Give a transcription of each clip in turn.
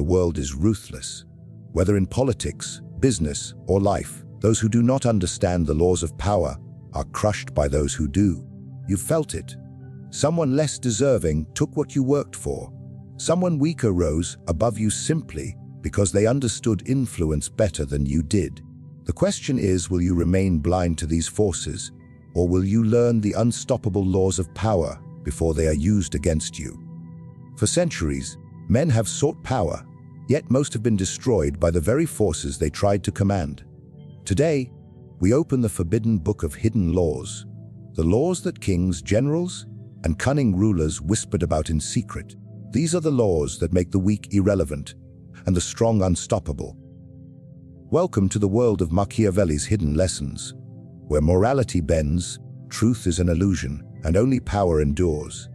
world is ruthless. Whether in politics, business, or life, those who do not understand the laws of power are crushed by those who do. You felt it. Someone less deserving took what you worked for. Someone weaker rose above you simply because they understood influence better than you did. The question is, will you remain blind to these forces, or will you learn the unstoppable laws of power before they are used against you? For centuries, men have sought power, yet most have been destroyed by the very forces they tried to command. Today, we open the forbidden book of hidden laws, the laws that kings, generals, and cunning rulers whispered about in secret. These are the laws that make the weak irrelevant and the strong unstoppable. Welcome to the world of Machiavelli's hidden lessons, where morality bends, truth is an illusion, and only power endures.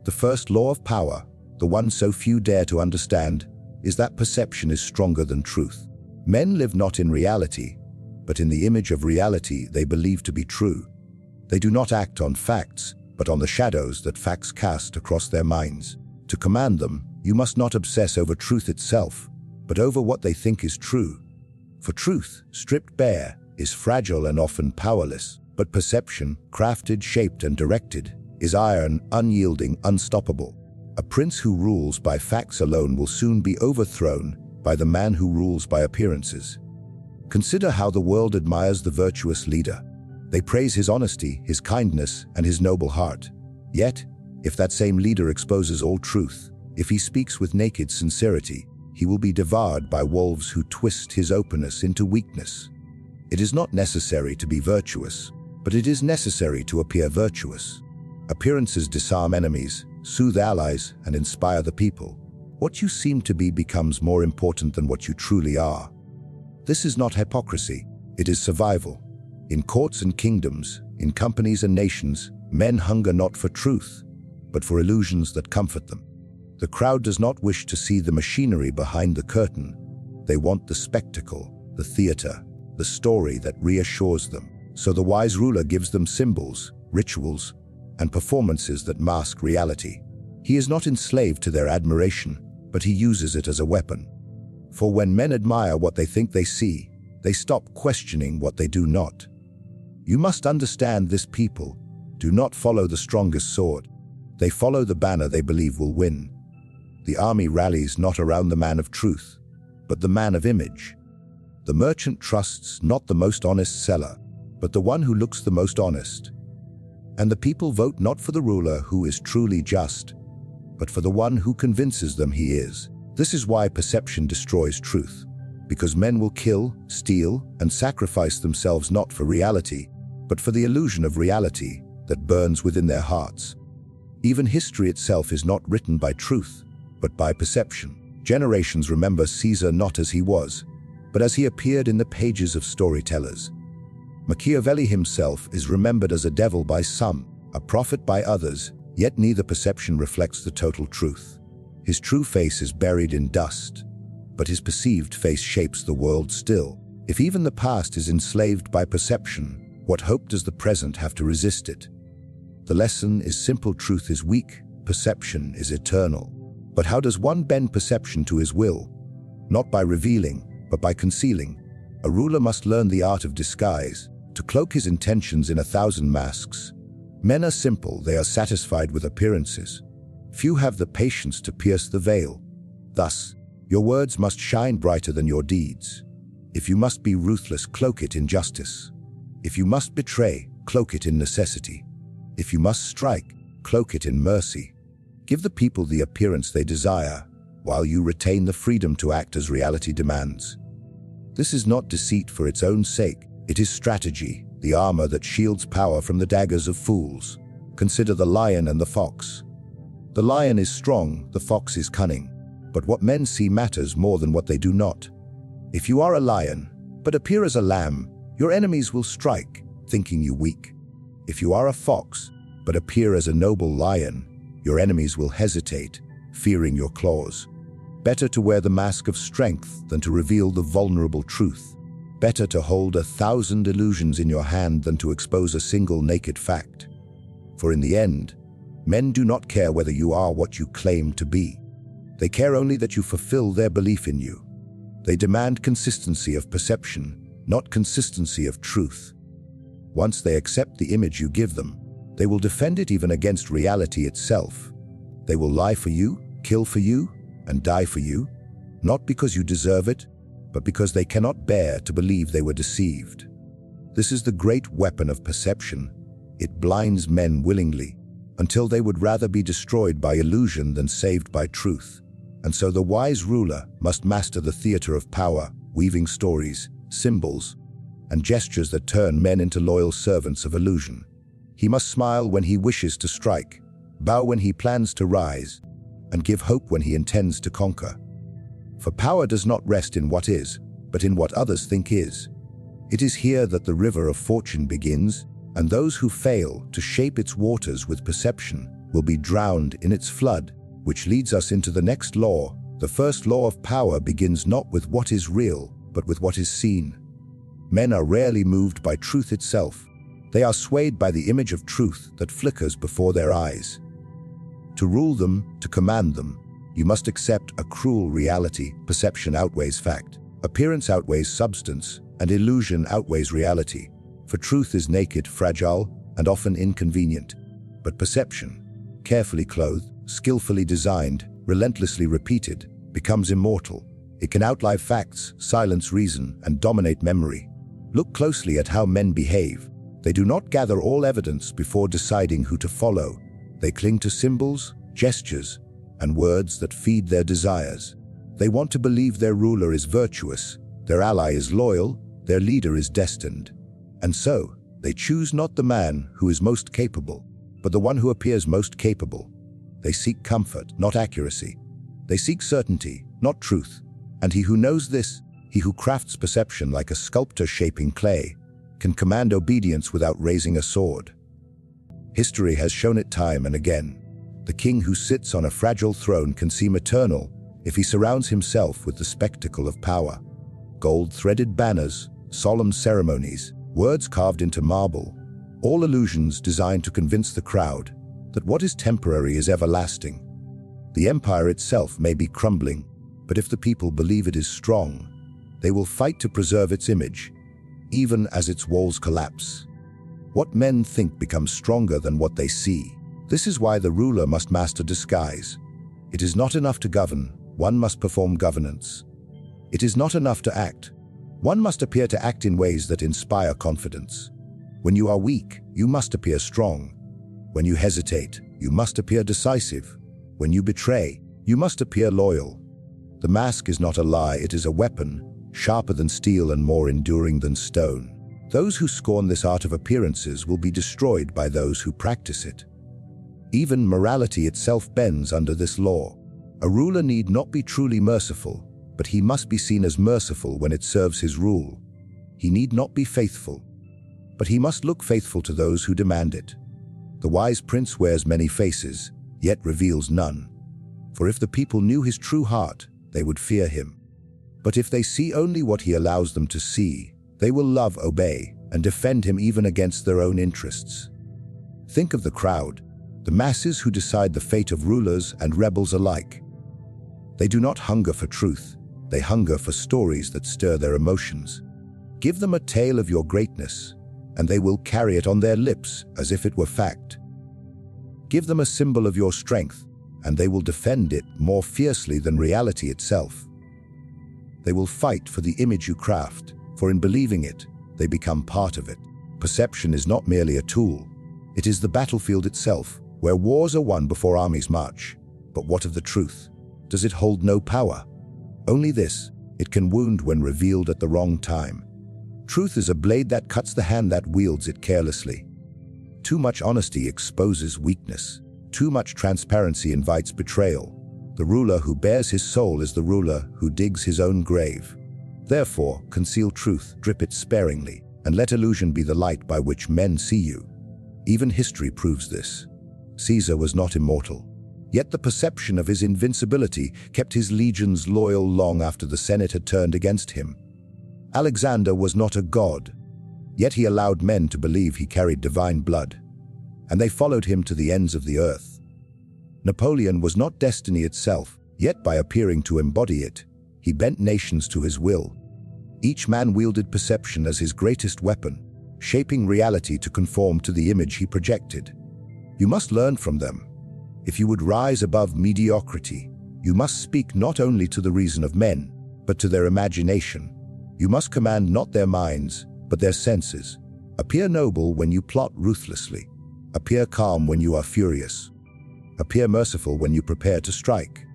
The first law of power, the one so few dare to understand, is that perception is stronger than truth. Men live not in reality, but in the image of reality they believe to be true. They do not act on facts, but on the shadows that facts cast across their minds. To command them, you must not obsess over truth itself, but over what they think is true. For truth, stripped bare, is fragile and often powerless, but perception, crafted, shaped, and directed, is iron, unyielding, unstoppable. A prince who rules by facts alone will soon be overthrown by the man who rules by appearances. Consider how the world admires the virtuous leader. They praise his honesty, his kindness, and his noble heart. Yet, if that same leader exposes all truth, if he speaks with naked sincerity, he will be devoured by wolves who twist his openness into weakness. It is not necessary to be virtuous, but it is necessary to appear virtuous. Appearances disarm enemies, soothe allies, and inspire the people. What you seem to be becomes more important than what you truly are. This is not hypocrisy, it is survival. In courts and kingdoms, in companies and nations, men hunger not for truth, but for illusions that comfort them. The crowd does not wish to see the machinery behind the curtain. They want the spectacle, the theater, the story that reassures them. So the wise ruler gives them symbols, rituals, and performances that mask reality. He is not enslaved to their admiration, but he uses it as a weapon. For when men admire what they think they see, they stop questioning what they do not. You must understand this: people do not follow the strongest sword. They follow the banner they believe will win. The army rallies not around the man of truth, but the man of image. The merchant trusts not the most honest seller, but the one who looks the most honest. And the people vote not for the ruler who is truly just, but for the one who convinces them he is. This is why perception destroys truth, because men will kill, steal, and sacrifice themselves not for reality, but for the illusion of reality that burns within their hearts. Even history itself is not written by truth, but by perception. Generations remember Caesar not as he was, but as he appeared in the pages of storytellers. Machiavelli himself is remembered as a devil by some, a prophet by others, yet neither perception reflects the total truth. His true face is buried in dust, but his perceived face shapes the world still. If even the past is enslaved by perception, what hope does the present have to resist it? The lesson is simple: truth is weak, perception is eternal. But how does one bend perception to his will? Not by revealing, but by concealing. A ruler must learn the art of disguise, to cloak his intentions in 1,000 masks. Men are simple, they are satisfied with appearances. Few have the patience to pierce the veil. Thus, your words must shine brighter than your deeds. If you must be ruthless, cloak it in justice. If you must betray, cloak it in necessity. If you must strike, cloak it in mercy. Give the people the appearance they desire, while you retain the freedom to act as reality demands. This is not deceit for its own sake. It is strategy, the armor that shields power from the daggers of fools. Consider the lion and the fox. The lion is strong, the fox is cunning. But what men see matters more than what they do not. If you are a lion, but appear as a lamb, your enemies will strike, thinking you weak. If you are a fox, but appear as a noble lion, your enemies will hesitate, fearing your claws. Better to wear the mask of strength than to reveal the vulnerable truth. Better to hold 1,000 illusions in your hand than to expose a single naked fact. For in the end, men do not care whether you are what you claim to be. They care only that you fulfill their belief in you. They demand consistency of perception, not consistency of truth. Once they accept the image you give them, they will defend it even against reality itself. They will lie for you, kill for you, and die for you, not because you deserve it, but because they cannot bear to believe they were deceived. This is the great weapon of perception. It blinds men willingly, until they would rather be destroyed by illusion than saved by truth. And so the wise ruler must master the theater of power, weaving stories, symbols, and gestures that turn men into loyal servants of illusion. He must smile when he wishes to strike, bow when he plans to rise, and give hope when he intends to conquer. For power does not rest in what is, but in what others think is. It is here that the river of fortune begins, and those who fail to shape its waters with perception will be drowned in its flood, which leads us into the next law. The first law of power begins not with what is real, but with what is seen. Men are rarely moved by truth itself. They are swayed by the image of truth that flickers before their eyes. To rule them, to command them, you must accept a cruel reality. Perception outweighs fact. Appearance outweighs substance, and illusion outweighs reality. For truth is naked, fragile, and often inconvenient. But perception, carefully clothed, skillfully designed, relentlessly repeated, becomes immortal. It can outlive facts, silence reason, and dominate memory. Look closely at how men behave. They do not gather all evidence before deciding who to follow. They cling to symbols, gestures, and words that feed their desires. They want to believe their ruler is virtuous, their ally is loyal, their leader is destined. And so, they choose not the man who is most capable, but the one who appears most capable. They seek comfort, not accuracy. They seek certainty, not truth. And he who knows this, he who crafts perception like a sculptor shaping clay, can command obedience without raising a sword. History has shown it time and again. The king who sits on a fragile throne can seem eternal if he surrounds himself with the spectacle of power. Gold-threaded banners, solemn ceremonies, words carved into marble, all illusions designed to convince the crowd that what is temporary is everlasting. The empire itself may be crumbling, but if the people believe it is strong, they will fight to preserve its image, even as its walls collapse. What men think becomes stronger than what they see. This is why the ruler must master disguise. It is not enough to govern, one must perform governance. It is not enough to act. One must appear to act in ways that inspire confidence. When you are weak, you must appear strong. When you hesitate, you must appear decisive. When you betray, you must appear loyal. The mask is not a lie, it is a weapon, sharper than steel and more enduring than stone. Those who scorn this art of appearances will be destroyed by those who practice it. Even morality itself bends under this law. A ruler need not be truly merciful, but he must be seen as merciful when it serves his rule. He need not be faithful, but he must look faithful to those who demand it. The wise prince wears many faces, yet reveals none. For if the people knew his true heart, they would fear him. But if they see only what he allows them to see, they will love, obey, and defend him even against their own interests. Think of the crowd, the masses who decide the fate of rulers and rebels alike. They do not hunger for truth, they hunger for stories that stir their emotions. Give them a tale of your greatness, and they will carry it on their lips as if it were fact. Give them a symbol of your strength, and they will defend it more fiercely than reality itself. They will fight for the image you craft, for in believing it, they become part of it. Perception is not merely a tool. It is the battlefield itself, where wars are won before armies march. But what of the truth? Does it hold no power? Only this: it can wound when revealed at the wrong time. Truth is a blade that cuts the hand that wields it carelessly. Too much honesty exposes weakness. Too much transparency invites betrayal. The ruler who bears his soul is the ruler who digs his own grave. Therefore, conceal truth, drip it sparingly, and let illusion be the light by which men see you. Even history proves this. Caesar was not immortal, yet the perception of his invincibility kept his legions loyal long after the Senate had turned against him. Alexander was not a god, yet he allowed men to believe he carried divine blood, and they followed him to the ends of the earth. Napoleon was not destiny itself, Yet by appearing to embody it, he bent nations to his will. Each man wielded perception as his greatest weapon, shaping reality to conform to the image he projected. You must learn from them. If you would rise above mediocrity, you must speak not only to the reason of men, but to their imagination. You must command not their minds, but their senses. Appear noble when you plot ruthlessly. Appear calm when you are furious. Appear merciful when you prepare to strike.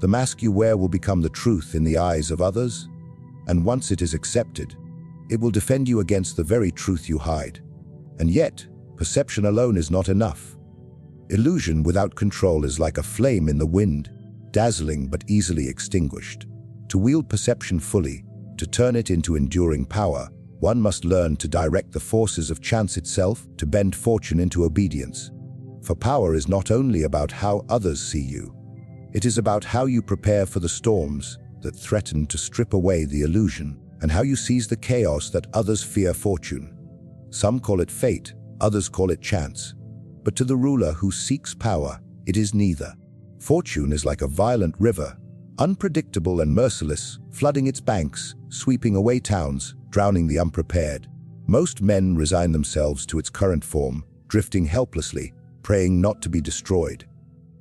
The mask you wear will become the truth in the eyes of others, and once it is accepted, it will defend you against the very truth you hide. And yet, perception alone is not enough. Illusion without control is like a flame in the wind, dazzling but easily extinguished. To wield perception fully, to turn it into enduring power, one must learn to direct the forces of chance itself, to bend fortune into obedience. For power is not only about how others see you, it is about how you prepare for the storms that threaten to strip away the illusion, and how you seize the chaos that others fear fortune. Some call it fate, others call it chance. But to the ruler who seeks power, it is neither. Fortune is like a violent river, unpredictable and merciless, flooding its banks, sweeping away towns, drowning the unprepared. Most men resign themselves to its current form, drifting helplessly, praying not to be destroyed.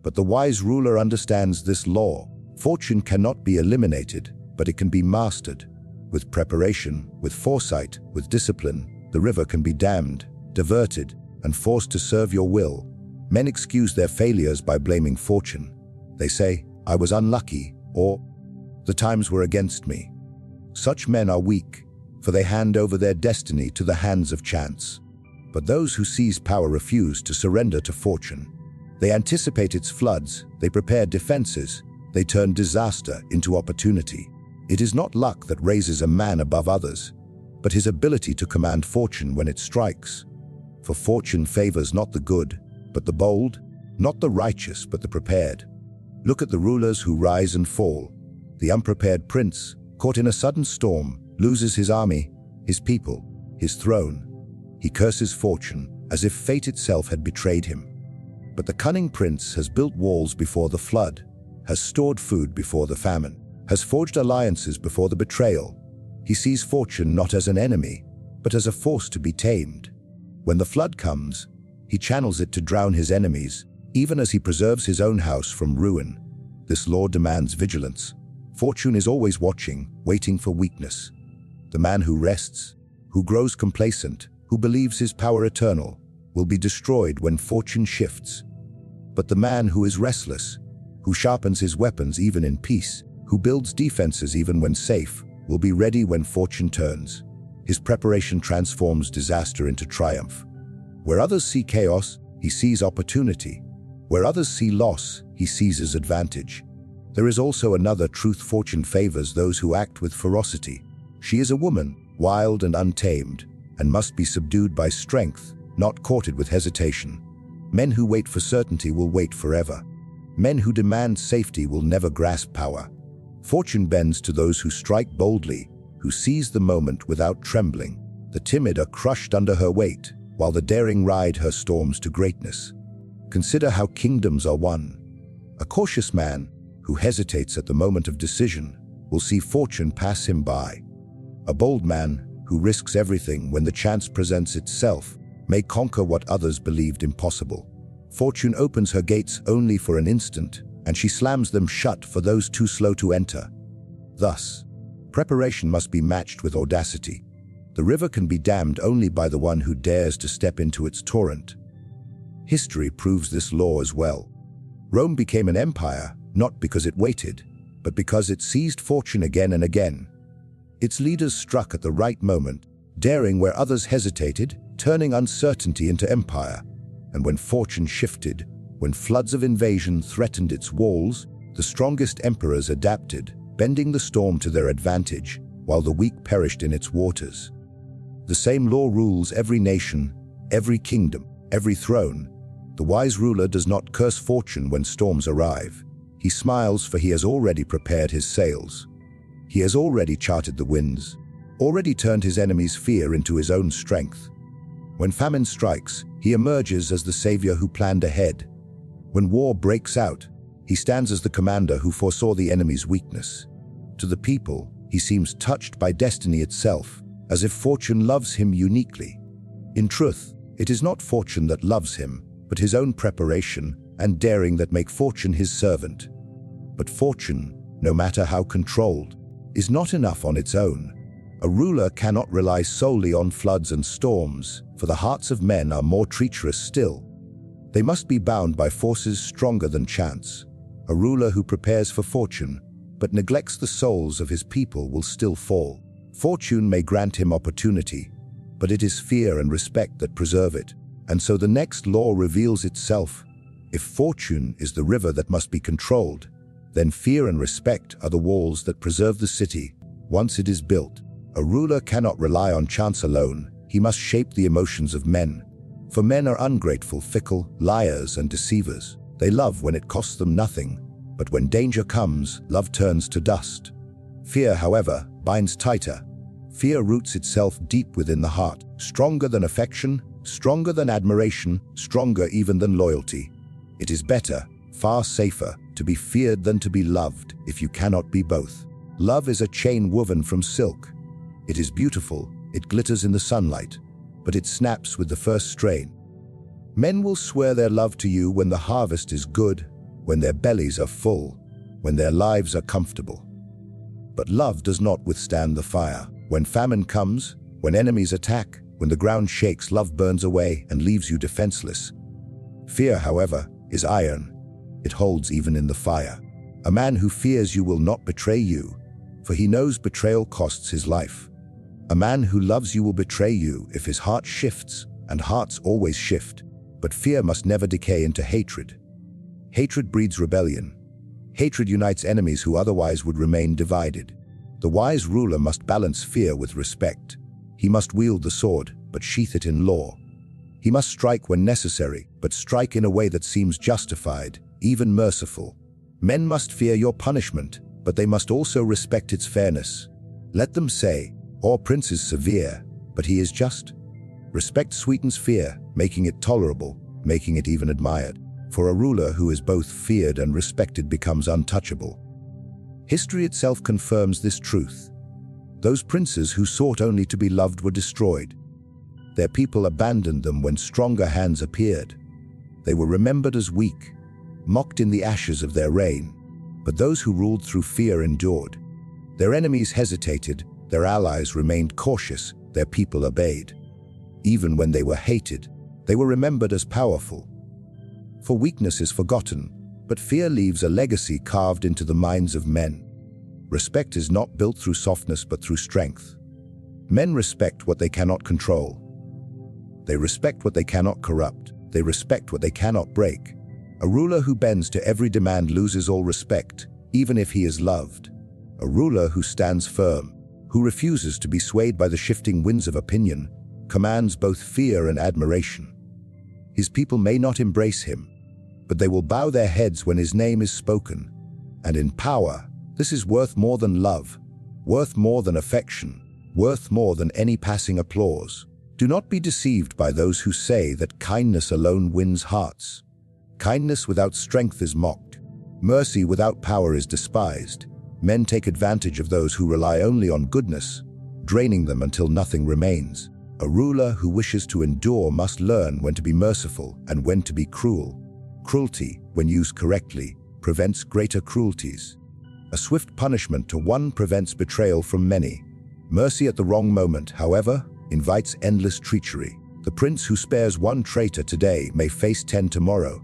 But the wise ruler understands this law. Fortune cannot be eliminated, but it can be mastered. With preparation, with foresight, with discipline, the river can be dammed, diverted, and forced to serve your will. Men excuse their failures by blaming fortune. They say, "I was unlucky," or "the times were against me." Such men are weak, for they hand over their destiny to the hands of chance. But those who seize power refuse to surrender to fortune. They anticipate its floods, they prepare defenses, they turn disaster into opportunity. It is not luck that raises a man above others, but his ability to command fortune when it strikes. For fortune favors not the good, but the bold, not the righteous, but the prepared. Look at the rulers who rise and fall. The unprepared prince, caught in a sudden storm, loses his army, his people, his throne. He curses fortune as if fate itself had betrayed him. But the cunning prince has built walls before the flood, has stored food before the famine, has forged alliances before the betrayal. He sees fortune not as an enemy, but as a force to be tamed. When the flood comes, he channels it to drown his enemies, even as he preserves his own house from ruin. This law demands vigilance. Fortune is always watching, waiting for weakness. The man who rests, who grows complacent, who believes his power eternal, will be destroyed when fortune shifts. But the man who is restless, who sharpens his weapons even in peace, who builds defenses even when safe, will be ready when fortune turns. His preparation transforms disaster into triumph. Where others see chaos, he sees opportunity. Where others see loss, he seizes advantage. There is also another truth: fortune favors those who act with ferocity. She is a woman, wild and untamed, and must be subdued by strength, not courted with hesitation. Men who wait for certainty will wait forever. Men who demand safety will never grasp power. Fortune bends to those who strike boldly, who seize the moment without trembling. The timid are crushed under her weight, while the daring ride her storms to greatness. Consider how kingdoms are won. A cautious man, who hesitates at the moment of decision, will see fortune pass him by. A bold man, who risks everything when the chance presents itself, may conquer what others believed impossible. Fortune opens her gates only for an instant, and she slams them shut for those too slow to enter. Thus, preparation must be matched with audacity. The river can be dammed only by the one who dares to step into its torrent. History proves this law as well. Rome became an empire, not because it waited, but because it seized fortune again and again. Its leaders struck at the right moment, daring where others hesitated, turning uncertainty into empire. And when fortune shifted, when floods of invasion threatened its walls, the strongest emperors adapted, bending the storm to their advantage, while the weak perished in its waters. The same law rules every nation, every kingdom, every throne. The wise ruler does not curse fortune when storms arrive. He smiles, for he has already prepared his sails. He has already charted the winds, already turned his enemy's fear into his own strength. When famine strikes, he emerges as the savior who planned ahead. When war breaks out, He stands as the commander who foresaw the enemy's weakness. To the people, he seems touched by destiny itself, as if fortune loves him uniquely. In truth, it is not fortune that loves him, but his own preparation and daring that make fortune his servant. But fortune, no matter how controlled, is not enough on its own. A ruler cannot rely solely on floods and storms, for the hearts of men are more treacherous still. They must be bound by forces stronger than chance. A ruler who prepares for fortune, but neglects the souls of his people will still fall. Fortune may grant him opportunity, but it is fear and respect that preserve it. And so the next law reveals itself. If fortune is the river that must be controlled, then fear and respect are the walls that preserve the city once it is built. A ruler cannot rely on chance alone. He must shape the emotions of men. For men are ungrateful, fickle, liars, and deceivers. They love when it costs them nothing, but when danger comes, love turns to dust. Fear, however, binds tighter. Fear roots itself deep within the heart, stronger than affection, stronger than admiration, stronger even than loyalty. It is better, far safer, to be feared than to be loved, if you cannot be both. Love is a chain woven from silk. It is beautiful, it glitters in the sunlight, but it snaps with the first strain. Men will swear their love to you when the harvest is good, when their bellies are full, when their lives are comfortable. But love does not withstand the fire. When famine comes, when enemies attack, when the ground shakes, love burns away and leaves you defenseless. Fear, however, is iron. It holds even in the fire. A man who fears you will not betray you, for he knows betrayal costs his life. A man who loves you will betray you if his heart shifts, and hearts always shift. But fear must never decay into hatred. Hatred breeds rebellion. Hatred unites enemies who otherwise would remain divided. The wise ruler must balance fear with respect. He must wield the sword, but sheath it in law. He must strike when necessary, but strike in a way that seems justified, even merciful. Men must fear your punishment, but they must also respect its fairness. Let them say, "Our prince is severe, but he is just." Respect sweetens fear, making it tolerable, making it even admired. For a ruler who is both feared and respected becomes untouchable. History itself confirms this truth. Those princes who sought only to be loved were destroyed. Their people abandoned them when stronger hands appeared. They were remembered as weak, mocked in the ashes of their reign. But those who ruled through fear endured. Their enemies hesitated, their allies remained cautious, their people obeyed. Even when they were hated, they were remembered as powerful. For weakness is forgotten, but fear leaves a legacy carved into the minds of men. Respect is not built through softness but through strength. Men respect what they cannot control. They respect what they cannot corrupt. They respect what they cannot break. A ruler who bends to every demand loses all respect, even if he is loved. A ruler who stands firm, who refuses to be swayed by the shifting winds of opinion, commands both fear and admiration. His people may not embrace him, but they will bow their heads when his name is spoken. And in power, this is worth more than love, worth more than affection, worth more than any passing applause. Do not be deceived by those who say that kindness alone wins hearts. Kindness without strength is mocked. Mercy without power is despised. Men take advantage of those who rely only on goodness, draining them until nothing remains. A ruler who wishes to endure must learn when to be merciful and when to be cruel. Cruelty, when used correctly, prevents greater cruelties. A swift punishment to one prevents betrayal from many. Mercy at the wrong moment, however, invites endless treachery. The prince who spares one traitor today may face 10 tomorrow.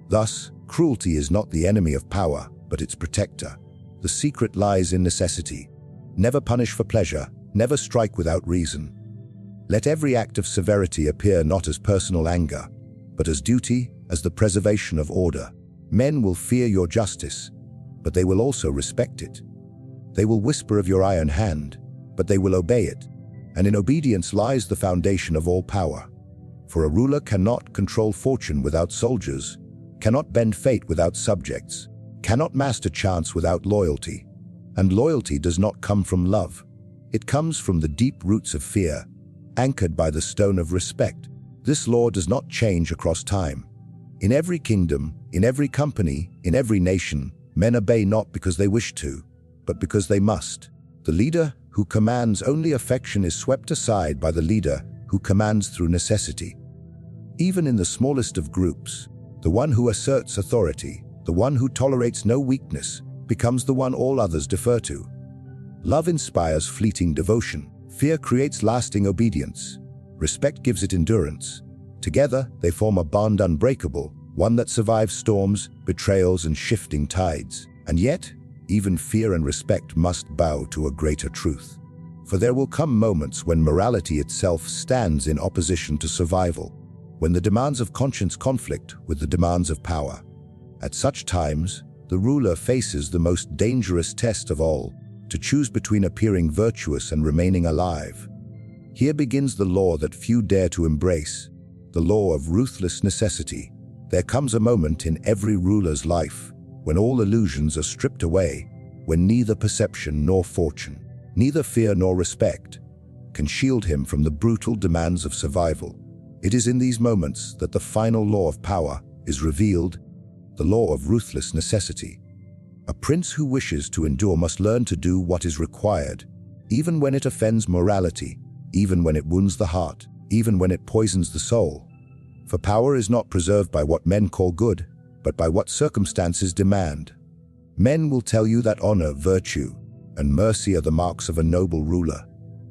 Thus, cruelty is not the enemy of power, but its protector. The secret lies in necessity. Never punish for pleasure, never strike without reason. Let every act of severity appear not as personal anger, but as duty, as the preservation of order. Men will fear your justice, but they will also respect it. They will whisper of your iron hand, but they will obey it. And in obedience lies the foundation of all power. For a ruler cannot control fortune without soldiers, cannot bend fate without subjects, cannot master chance without loyalty. And loyalty does not come from love. It comes from the deep roots of fear, anchored by the stone of respect. This law does not change across time. In every kingdom, in every company, in every nation, men obey not because they wish to, but because they must. The leader who commands only affection is swept aside by the leader who commands through necessity. Even in the smallest of groups, the one who asserts authority, the one who tolerates no weakness, becomes the one all others defer to. Love inspires fleeting devotion. Fear creates lasting obedience. Respect gives it endurance. Together, they form a bond unbreakable, one that survives storms, betrayals, and shifting tides. And yet, even fear and respect must bow to a greater truth. For there will come moments when morality itself stands in opposition to survival, when the demands of conscience conflict with the demands of power. At such times, the ruler faces the most dangerous test of all, to choose between appearing virtuous and remaining alive. Here begins the law that few dare to embrace, the law of ruthless necessity. There comes a moment in every ruler's life when all illusions are stripped away, when neither perception nor fortune, neither fear nor respect, can shield him from the brutal demands of survival. It is in these moments that the final law of power is revealed, the law of ruthless necessity. A prince who wishes to endure must learn to do what is required, even when it offends morality, even when it wounds the heart, even when it poisons the soul. For power is not preserved by what men call good, but by what circumstances demand. Men will tell you that honor, virtue, and mercy are the marks of a noble ruler.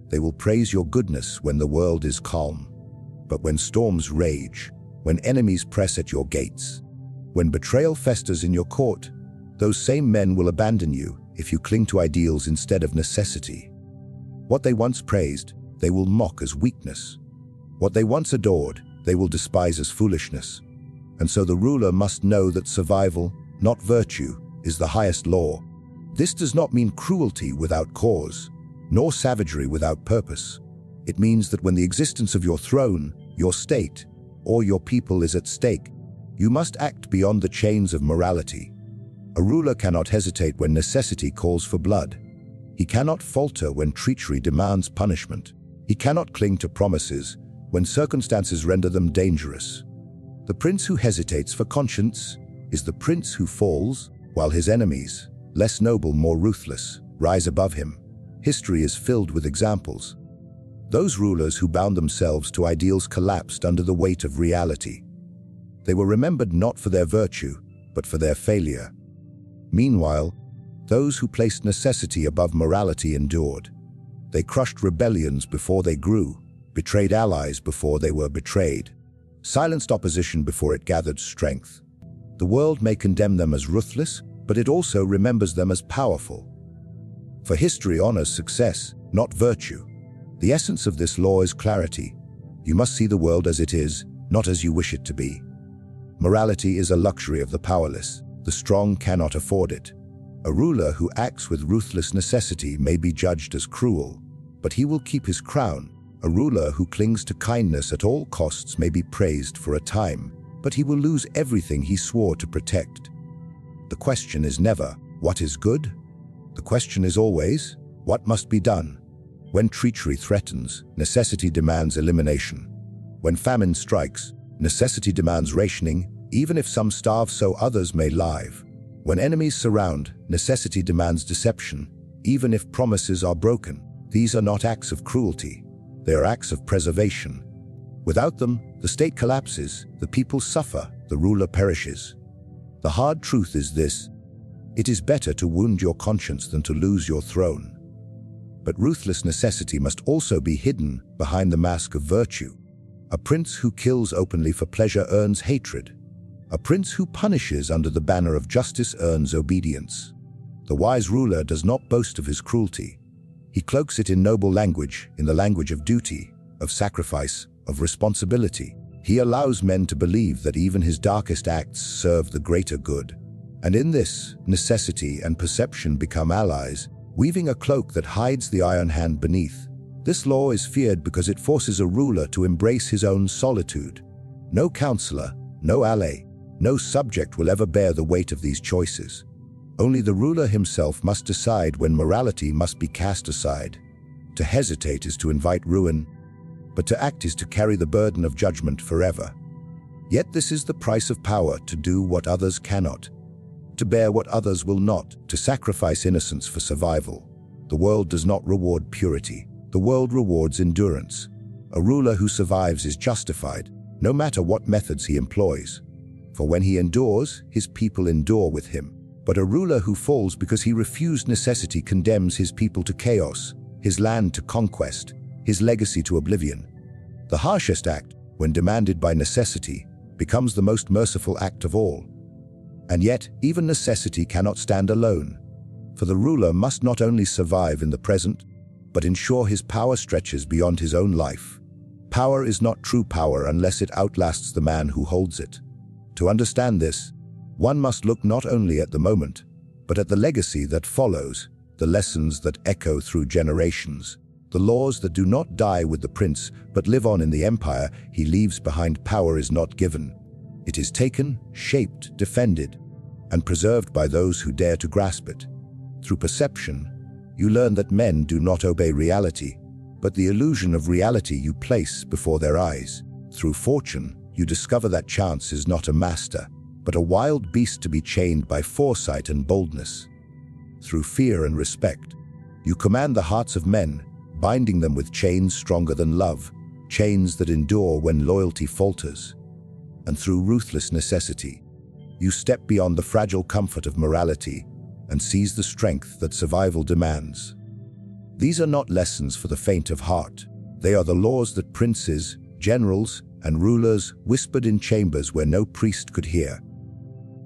They will praise your goodness when the world is calm. But when storms rage, when enemies press at your gates, when betrayal festers in your court, those same men will abandon you if you cling to ideals instead of necessity. What they once praised, they will mock as weakness. What they once adored, they will despise as foolishness. And so the ruler must know that survival, not virtue, is the highest law. This does not mean cruelty without cause, nor savagery without purpose. It means that when the existence of your throne, your state, or your people is at stake, you must act beyond the chains of morality. A ruler cannot hesitate when necessity calls for blood. He cannot falter when treachery demands punishment. He cannot cling to promises when circumstances render them dangerous. The prince who hesitates for conscience is the prince who falls, while his enemies, less noble, more ruthless, rise above him. History is filled with examples. Those rulers who bound themselves to ideals collapsed under the weight of reality. They were remembered not for their virtue, but for their failure. Meanwhile, those who placed necessity above morality endured. They crushed rebellions before they grew, betrayed allies before they were betrayed, silenced opposition before it gathered strength. The world may condemn them as ruthless, but it also remembers them as powerful. For history honors success, not virtue. The essence of this law is clarity. You must see the world as it is, not as you wish it to be. Morality is a luxury of the powerless. The strong cannot afford it. A ruler who acts with ruthless necessity may be judged as cruel, but he will keep his crown. A ruler who clings to kindness at all costs may be praised for a time, but he will lose everything he swore to protect. The question is never, what is good? The question is always, what must be done? When treachery threatens, necessity demands elimination. When famine strikes, necessity demands rationing, even if some starve so others may live. When enemies surround, necessity demands deception, even if promises are broken. These are not acts of cruelty. They are acts of preservation. Without them, the state collapses, the people suffer, the ruler perishes. The hard truth is this: it is better to wound your conscience than to lose your throne. But ruthless necessity must also be hidden behind the mask of virtue. A prince who kills openly for pleasure earns hatred. A prince who punishes under the banner of justice earns obedience. The wise ruler does not boast of his cruelty. He cloaks it in noble language, in the language of duty, of sacrifice, of responsibility. He allows men to believe that even his darkest acts serve the greater good. And in this, necessity and perception become allies, weaving a cloak that hides the iron hand beneath. This law is feared because it forces a ruler to embrace his own solitude. No counselor, no ally, no subject will ever bear the weight of these choices. Only the ruler himself must decide when morality must be cast aside. To hesitate is to invite ruin, but to act is to carry the burden of judgment forever. Yet this is the price of power, to do what others cannot, to bear what others will not, to sacrifice innocence for survival. The world does not reward purity. The world rewards endurance. A ruler who survives is justified, no matter what methods he employs. For when he endures, his people endure with him. But a ruler who falls because he refused necessity condemns his people to chaos, his land to conquest, his legacy to oblivion. The harshest act, when demanded by necessity, becomes the most merciful act of all. And yet, even necessity cannot stand alone. For the ruler must not only survive in the present, but ensure his power stretches beyond his own life. Power is not true power unless it outlasts the man who holds it. To understand this, one must look not only at the moment, but at the legacy that follows, the lessons that echo through generations, the laws that do not die with the prince, but live on in the empire he leaves behind. Power is not given. It is taken, shaped, defended, and preserved by those who dare to grasp it. Through perception, you learn that men do not obey reality, but the illusion of reality you place before their eyes. Through fortune, you discover that chance is not a master, but a wild beast to be chained by foresight and boldness. Through fear and respect, you command the hearts of men, binding them with chains stronger than love, chains that endure when loyalty falters. And through ruthless necessity, you step beyond the fragile comfort of morality and seize the strength that survival demands. These are not lessons for the faint of heart. They are the laws that princes, generals, and rulers whispered in chambers where no priest could hear.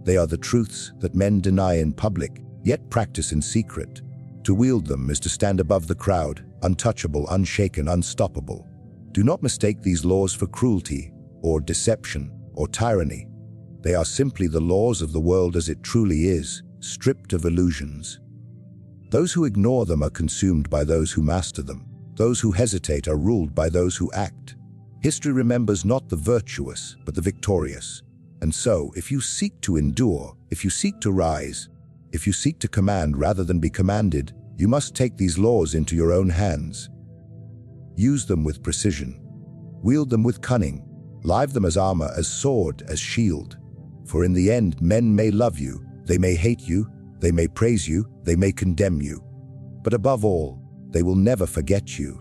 They are the truths that men deny in public, yet practice in secret. To wield them is to stand above the crowd, untouchable, unshaken, unstoppable. Do not mistake these laws for cruelty, or deception, or tyranny. They are simply the laws of the world as it truly is, stripped of illusions. Those who ignore them are consumed by those who master them. Those who hesitate are ruled by those who act. History remembers not the virtuous, but the victorious. And so, if you seek to endure, if you seek to rise, if you seek to command rather than be commanded, you must take these laws into your own hands. Use them with precision. Wield them with cunning. Live them as armor, as sword, as shield. For in the end, men may love you, they may hate you, they may praise you, they may condemn you. But above all, they will never forget you.